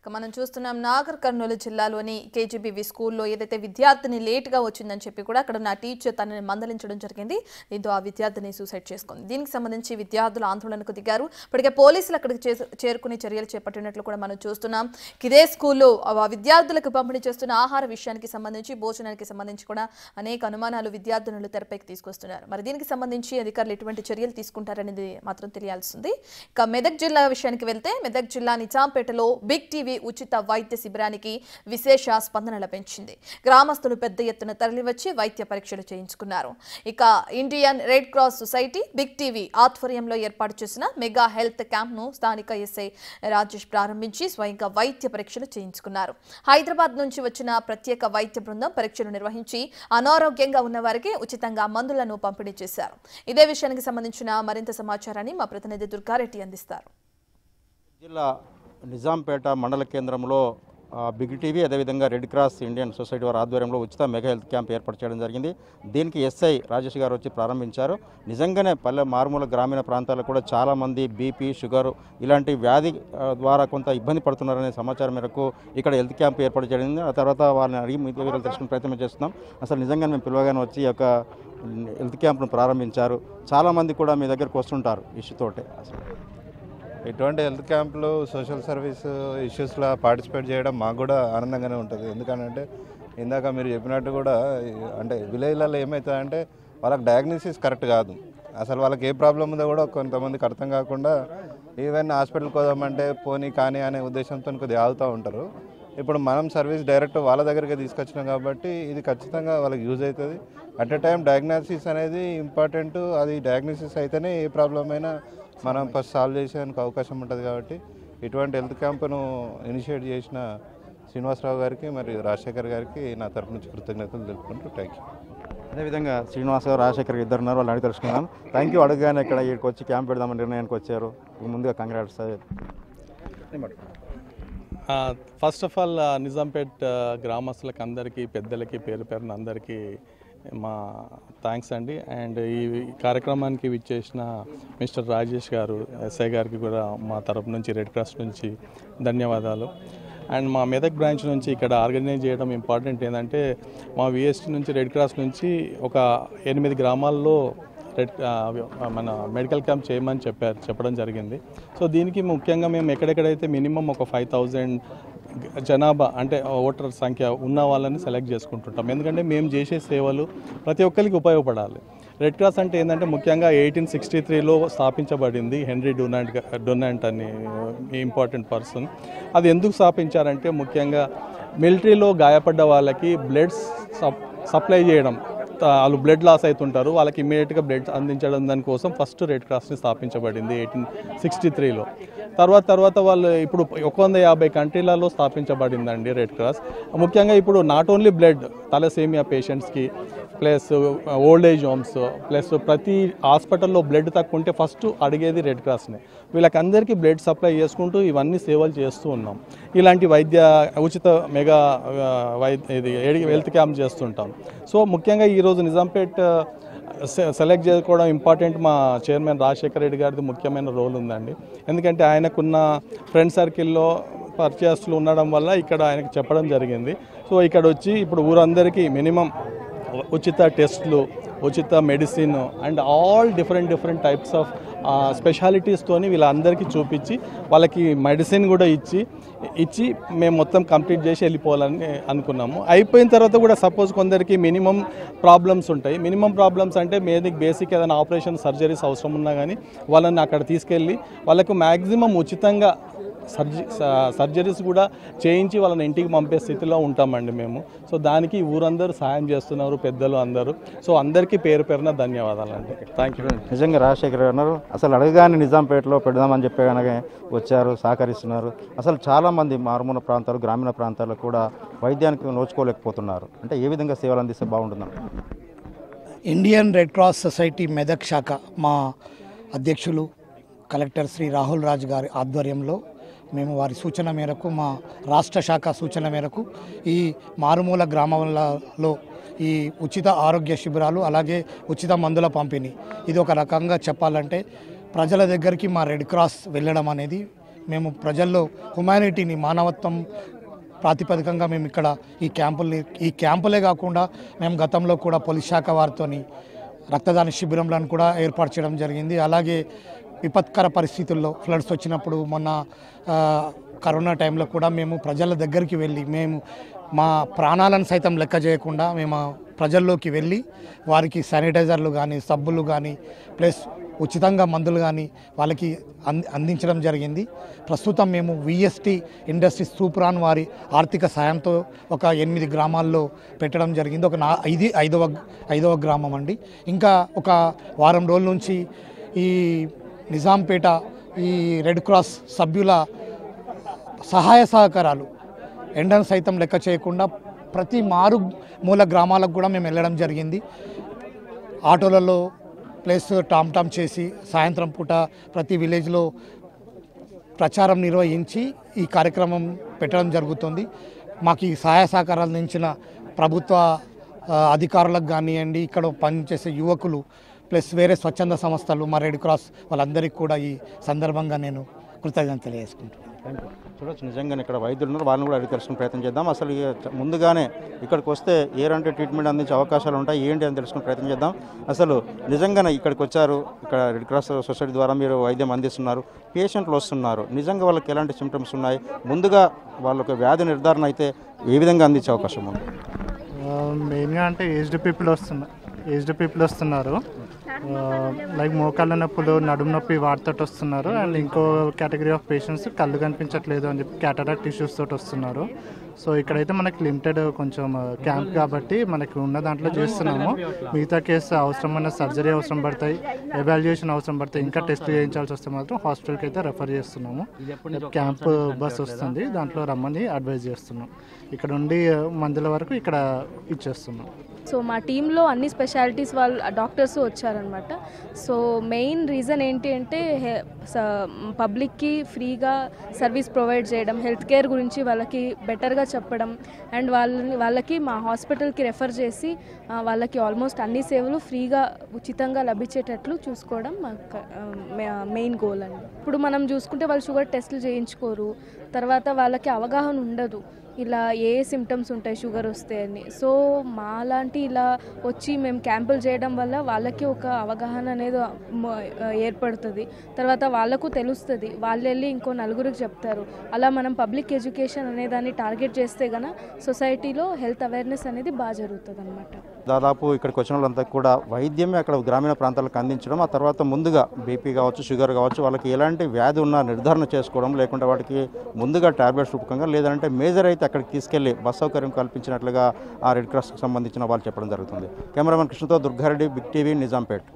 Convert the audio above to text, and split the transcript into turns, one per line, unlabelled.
మనం చూస్తున్నాం నాగర్ కర్నూలు జిల్లాలోని కేజీబీవీ స్కూల్లో ఏదైతే విద్యార్థిని లేట్గా వచ్చిందని చెప్పి కూడా అక్కడ నా టీచర్ తనని మందలించడం జరిగింది. దీంతో ఆ విద్యార్థిని సూసైడ్ చేసుకుంది. దీనికి సంబంధించి విద్యార్థులు ఆందోళనకు దిగారు. ఇప్పటికే పోలీసులు అక్కడికి చేరుకుని చర్యలు చేపట్టినట్లు కూడా మనం చూస్తున్నాం. ఇదే స్కూల్లో విద్యార్థులకు పంపిణీ చేస్తున్న ఆహార విషయానికి సంబంధించి భోజనానికి సంబంధించి కూడా అనేక అనుమానాలు విద్యార్థులు తెరపైకి తీసుకొస్తున్నారు. మరి దీనికి సంబంధించి అధికారులు ఎటువంటి చర్యలు తీసుకుంటారనేది మాత్రం తెలియాల్సింది. ఇక మెదక్ జిల్లా విషయానికి వెళ్తే మెదక్ జిల్లా నిజాంపేటలో బిగ్ టీవీ ఉచిత వైద్య శిబిరానికి విశేష స్పందన లభించింది. గ్రామస్తులు పెద్ద ఎత్తున తరలివచ్చి వైద్య పరీక్షలు చేయించుకున్నారు. ఇక Indian Red Cross Society Big TV ఆధ్వర్యంలో ఏర్పాటు చేసిన మెగా హెల్త్ క్యాంప్ ను స్థానిక ఎస్ఐ రాజేష్ ప్రారంభించి స్వయంగా వైద్య పరీక్షలు చేయించుకున్నారు. హైదరాబాద్ నుంచి వచ్చిన ప్రత్యేక వైద్య బృందం పరీక్షలు నిర్వహించి అనారోగ్యంగా ఉన్న వారికి ఉచితంగా మందులను పంపిణీ చేశారు. ఇదే విషయానికి సంబంధించిన మరింత సమాచారాన్ని మా ప్రతినిధి దుర్గారెడ్డి అందిస్తారు.
జిల్లా నిజాంపేట మండల కేంద్రంలో బిగ్ టీవీ అదేవిధంగా రెడ్ క్రాస్ ఇండియన్ సొసైటీ వారి ఆధ్వర్యంలో ఉచిత మెగా హెల్త్ క్యాంప్ ఏర్పాటు చేయడం జరిగింది. దీనికి ఎస్ఐ రాజేష్ గారు వచ్చి ప్రారంభించారు. నిజంగానే మారుమూల గ్రామీణ ప్రాంతాల్లో కూడా చాలామంది బీపీ షుగర్ ఇలాంటి వ్యాధి ద్వారా కొంత ఇబ్బంది పడుతున్నారనే సమాచారం మేరకు ఇక్కడ హెల్త్ క్యాంప్ ఏర్పాటు చేయడం. ఆ తర్వాత వాళ్ళని అడిగి మిగతా వివరాలు తెలుసుకునే ప్రయత్నం చేస్తున్నాం. అసలు నిజంగానే మేము పిలవగానే వచ్చి ఒక హెల్త్ క్యాంప్ను ప్రారంభించారు. చాలామంది కూడా మీ దగ్గరకు వస్తుంటారు ఇష్యూతోటే.
ఇటువంటి హెల్త్ క్యాంపులు సోషల్ సర్వీస్ ఇష్యూస్లో పార్టిసిపేట్ చేయడం మాకు కూడా ఆనందంగానే ఉంటుంది. ఎందుకంటే ఇందాక మీరు చెప్పినట్టు కూడా అంటే విలేజ్లలో ఏమవుతుందంటే వాళ్ళకి డయాగ్నోసిస్ కరెక్ట్ కాదు. అసలు వాళ్ళకి ఏ ప్రాబ్లం ఉందో కూడా కొంతమందికి అర్థం కాకుండా ఈవెన్ హాస్పిటల్కి పోదామంటే పోనీ కానీ అనే ఉద్దేశంతో కొద్దిగా ఆగుతూ ఉంటారు. ఇప్పుడు మనం సర్వీస్ డైరెక్ట్ వాళ్ళ దగ్గరికి తీసుకొచ్చినాం కాబట్టి ఇది ఖచ్చితంగా వాళ్ళకి యూజ్ అవుతుంది. అట్ ఎ టైం డయాగ్నోసిస్ అనేది ఇంపార్టెంట్. అది డయాగ్నోసిస్ అయితేనే ఏ ప్రాబ్లం అయినా మనం ఫస్ట్ సాల్వ్ చేసేందుకు అవకాశం ఉంటుంది. కాబట్టి ఇటువంటి హెల్త్ క్యాంపును ఇనిషియేట్ చేసిన శ్రీనివాసరావు గారికి మరియు రాజశేఖర్ గారికి నా తరపు నుంచి కృతజ్ఞతలు తెలుపుకుంటూ థ్యాంక్ యూ.
అదేవిధంగా శ్రీనివాసరావు రాజశేఖర్ ఇద్దరు ఉన్నారు, వాళ్ళు అడిగి తెలుసుకున్నాను. Thank you. అడగగానే ఇక్కడ ఇక్కడికి వచ్చి క్యాంప్ పెడదామని నిర్ణయానికి వచ్చారు. ముందుగా congrats.
First of all Nizampet గ్రామస్తులకు అందరికీ పెద్దలకి పేరు పేరున అందరికీ మా థ్యాంక్స్ అండి. అండ్ ఈ కార్యక్రమానికి విచ్చేసిన మిస్టర్ రాజేష్ గారు ఎస్ఐ గారికి కూడా మా తరపు నుంచి రెడ్ క్రాస్ నుంచి ధన్యవాదాలు. అండ్ మా మెదక్ బ్రాంచ్ నుంచి ఇక్కడ ఆర్గనైజ్ చేయడం ఇంపార్టెంట్ ఏంటంటే మా విఎస్టీ నుంచి రెడ్ క్రాస్ నుంచి ఒక 8 గ్రామాల్లో మన మెడికల్ క్యాంప్ చేయమని చెప్పడం జరిగింది. సో దీనికి ముఖ్యంగా మేము ఎక్కడెక్కడైతే మినిమం ఒక 5000 జనాభా అంటే ఓటర్ సంఖ్య ఉన్న వాళ్ళని సెలెక్ట్ చేసుకుంటుంటాం. ఎందుకంటే మేము చేసే సేవలు ప్రతి ఒక్కరికి ఉపయోగపడాలి. రెడ్ క్రాస్ అంటే ఏంటంటే ముఖ్యంగా 1863లో స్థాపించబడింది. హెన్రీ డొనాంట్ అని ఇంపార్టెంట్ పర్సన్. అది ఎందుకు స్థాపించారంటే ముఖ్యంగా మిలిటరీలో గాయపడ్డ వాళ్ళకి బ్లడ్ సప్లై చేయడం, వాళ్ళు బ్లడ్ లాస్ అవుతుంటారు, వాళ్ళకి ఇమ్మీడియట్గా బ్లడ్ అందించడం దానికోసం ఫస్ట్ రెడ్ క్రాస్ని స్థాపించబడింది 1863లో. తర్వాత వాళ్ళు ఇప్పుడు 150 కంట్రీలలో స్థాపించబడిందండి రెడ్ క్రాస్. ముఖ్యంగా ఇప్పుడు నాట్ ఓన్లీ బ్లడ్ తలసేమియా పేషెంట్స్కి plus old age homes plus ప్రతి హాస్పిటల్లో బ్లడ్ తక్కువ ఉంటే ఫస్ట్ అడిగేది రెడ్ క్రాస్ని. వీళ్ళకందరికీ బ్లడ్ సప్లై చేసుకుంటూ ఇవన్నీ సేవలు చేస్తూ ఉన్నాం. ఇలాంటి ఉచిత మెగా హెల్త్ క్యాంప్ చేస్తుంటాం. సో ముఖ్యంగా ఈరోజు నిజాంపేట్ సెలెక్ట్ చేసుకోవడం ఇంపార్టెంట్. మా చైర్మన్ రాజశేఖర్ రెడ్డి గారిది ముఖ్యమైన రోల్ ఉందండి. ఎందుకంటే ఆయనకున్న ఫ్రెండ్ సర్కిల్లో పరిచయస్తులు ఉండడం వల్ల ఇక్కడ ఆయనకు చెప్పడం జరిగింది. సో ఇక్కడ వచ్చి ఇప్పుడు ఊరందరికీ మినిమం ఉచిత టెస్ట్లు, ఉచిత medicine and all different types of స్పెషాలిటీస్తోని వీళ్ళందరికీ చూపించి వాళ్ళకి మెడిసిన్ కూడా ఇచ్చి మేము మొత్తం కంప్లీట్ చేసి వెళ్ళిపోవాలని అనుకున్నాము. అయిపోయిన తర్వాత కూడా సపోజ్ కొందరికి మినిమం ప్రాబ్లమ్స్ ఉంటాయి. మినిమం ప్రాబ్లమ్స్ అంటే బేసిక్ ఏదైనా ఆపరేషన్ సర్జరీస్ అవసరం ఉన్నా కానీ వాళ్ళని అక్కడ తీసుకెళ్ళి వాళ్ళకు మ్యాక్సిమం ఉచితంగా సర్జరీస్ కూడా చేయించి వాళ్ళని ఇంటికి పంపే స్థితిలో ఉంటామండి మేము. సో దానికి ఊరందరూ సాయం చేస్తున్నారు, పెద్దలు అందరూ. సో అందరికీ పేరు పేరున ధన్యవాదాలు అండి. Thank you.
నిజంగా రాజశేఖర్ అన్నారు, అసలు అడగగానే నిజాంపేటలో పెడదామని చెప్పి కనుక వచ్చారు, సహకరిస్తున్నారు. అసలు చాలామంది మారుమూల ప్రాంతాలు గ్రామీణ ప్రాంతాల్లో కూడా వైద్యానికి నోచుకోలేకపోతున్నారు. అంటే ఏ విధంగా సేవలు అందిస్తే బాగుంటుందని
Indian Red Cross society Medak శాఖ మా అధ్యక్షులు కలెక్టర్ శ్రీ రాహుల్ రాజ్ గారి ఆధ్వర్యంలో మేము వారి సూచన మేరకు మా రాష్ట్ర శాఖ సూచన మేరకు ఈ మారుమూల గ్రామాలలో ఈ ఉచిత ఆరోగ్య శిబిరాలు అలాగే ఉచిత మందుల పంపిణీ ఇది ఒక రకంగా చెప్పాలంటే ప్రజల దగ్గరికి మా రెడ్ క్రాస్ వెళ్ళడం అనేది మేము ప్రజల్లో హ్యుమానిటీని, మానవత్వం ప్రాతిపదికంగా మేము ఇక్కడ ఈ క్యాంపులే కాకుండా మేము గతంలో కూడా పోలీస్ శాఖ వారితోని రక్తదాన శిబిరంలను కూడా ఏర్పాటు చేయడం జరిగింది. అలాగే విపత్కర పరిస్థితుల్లో ఫ్లడ్స్ వచ్చినప్పుడు మొన్న కరోనా టైంలో కూడా మేము ప్రజల దగ్గరికి వెళ్ళి మేము మా ప్రాణాలను సైతం లెక్క చేయకుండా మేము ప్రజల్లోకి వెళ్ళి వారికి శానిటైజర్లు కానీ, సబ్బులు కానీ, ప్లస్ ఉచితంగా మందులు కానీ వాళ్ళకి అందించడం జరిగింది. ప్రస్తుతం మేము విఎస్టీ ఇండస్ట్రీస్ సూప్రాన్ వారి ఆర్థిక సాయంతో ఒక 8 గ్రామాల్లో పెట్టడం జరిగింది. ఐదవ గ్రామం అండి. ఇంకా ఒక వారం రోజుల నుంచి ఈ నిజాంపేట ఈ రెడ్ క్రాస్ సభ్యుల సహాయ సహకారాలు ఎండను సైతం లెక్క చేయకుండా ప్రతి మారుమూల గ్రామాలకు కూడా మేము వెళ్ళడం జరిగింది. ఆటోలలో ప్లస్ టామ్ చేసి సాయంత్రం పూట ప్రతి విలేజ్లో ప్రచారం నిర్వహించి ఈ కార్యక్రమం పెట్టడం జరుగుతుంది. మాకు ఈ సహాయ సహకారాలు అందించిన ప్రభుత్వ అధికారులకు కానివ్వండి, ఇక్కడ పనిచేసే యువకులు ప్లస్ వేరే స్వచ్ఛంద సంస్థలు, మా రెడ్ క్రాస్ వాళ్ళందరికీ కూడా ఈ సందర్భంగా నేను కృతజ్ఞతలు తెలియజేసుకుంటున్నాను.
చూడొచ్చు, నిజంగానే ఇక్కడ వైద్యులు ఉన్నారు, వాళ్ళని కూడా అడిగి తెలుసుకునే ప్రయత్నం చేద్దాం. అసలు ముందుగానే ఇక్కడికి వస్తే ఎలాంటి ట్రీట్మెంట్ అందించే అవకాశాలు ఉంటాయి, ఏంటి అని తెలుసుకునే ప్రయత్నం చేద్దాం. అసలు నిజంగానే ఇక్కడికి వచ్చారు, ఇక్కడ రెడ్ క్రాస్ సొసైటీ ద్వారా మీరు వైద్యం అందిస్తున్నారు, పేషెంట్లు వస్తున్నారు, నిజంగా వాళ్ళకి ఎలాంటి సిమ్టమ్స్ ఉన్నాయి, ముందుగా వాళ్ళకి వ్యాధి నిర్ధారణ అయితే ఏ విధంగా అందించే అవకాశం ఉంది?
మెయిన్గా అంటే ఏజ్డ్ పీపుల్ వస్తున్నారు. లైక్ మోకాళ్ళ నొప్పులు, నడుము నొప్పి వాటితో వస్తున్నారు. అండ్ ఇంకో కేటగిరీ ఆఫ్ పేషెంట్స్ కళ్ళు కనిపించట్లేదు అని చెప్పి క్యాటరాక్ట్ ఇష్యూస్ తోటి వస్తున్నారు. సో ఇక్కడైతే మనకి లిమిటెడ్ కొంచెం క్యాంప్ కాబట్టి మనకి ఉన్న దాంట్లో చేస్తున్నాము. మిగతా కేసు అవసరమైన సర్జరీ అవసరం పడతాయి, ఎవాల్యుయేషన్ అవసరం పడతాయి, ఇంకా టెస్ట్ చేయించాల్సి వస్తే మాత్రం హాస్పిటల్కి అయితే రెఫర్ చేస్తున్నాము. క్యాంప్ బస్ వస్తుంది, దాంట్లో రమ్మని అడ్వైజ్ చేస్తున్నాం. ఇక్కడ ఉండి మందుల వరకు ఇక్కడ ఇచ్చేస్తున్నాం.
సో మా టీంలో అన్ని స్పెషాలిటీస్ వాళ్ళు డాక్టర్స్ వచ్చారనమాట. సో మెయిన్ రీజన్ ఏంటి అంటే పబ్లిక్కి ఫ్రీగా సర్వీస్ ప్రొవైడ్ చేయడం, హెల్త్ కేర్ గురించి వాళ్ళకి బెటర్గా చెప్పడం, అండ్ వాళ్ళకి మా హాస్పిటల్కి రెఫర్ చేసి వాళ్ళకి ఆల్మోస్ట్ అన్ని సేవలు ఫ్రీగా ఉచితంగా లభించేటట్లు చూసుకోవడం మెయిన్ గోల్ అండి. ఇప్పుడు మనం చూసుకుంటే వాళ్ళు షుగర్ టెస్టులు చేయించుకోరు, తర్వాత వాళ్ళకి అవగాహన ఉండదు ఇలా ఏ సిమ్టమ్స్ ఉంటాయి షుగర్ వస్తే అని. సో మాలాంటి ఇలా వచ్చి మేము క్యాంపులు చేయడం వల్ల వాళ్ళకి ఒక అవగాహన అనేది ఏర్పడుతుంది. తర్వాత వాళ్ళకు తెలుస్తుంది, వాళ్ళు వెళ్ళి ఇంకో నలుగురికి చెప్తారు. అలా మనం పబ్లిక్ ఎడ్యుకేషన్ అనే దాన్ని టార్గెట్ చేస్తే కనుక సొసైటీలో హెల్త్ అవేర్నెస్ అనేది బాగా జరుగుతుంది అనమాట.
దాదాపు ఇక్కడికి వచ్చిన వాళ్ళంతా కూడా వైద్యమే అక్కడ గ్రామీణ ప్రాంతాలకు అందించడం, ఆ తర్వాత ముందుగా బీపీ కావచ్చు, షుగర్ కావచ్చు, వాళ్ళకి ఎలాంటి వ్యాధి ఉన్నా నిర్ధారణ చేసుకోవడం, లేకుంటే వాటికి ముందుగా టాబ్లెట్స్ రూపకంగా, లేదంటే మేజర్ అయితే అక్కడికి తీసుకెళ్లి బస్ సౌకర్యం కల్పించినట్లుగా ఆ రెడ్ క్రాస్కి సంబంధించిన వాళ్ళు చెప్పడం జరుగుతుంది. కెమెరామెన్ కృష్ణతో దుర్గారెడ్డి, బిగ్ టీవీ, నిజాంపేట్.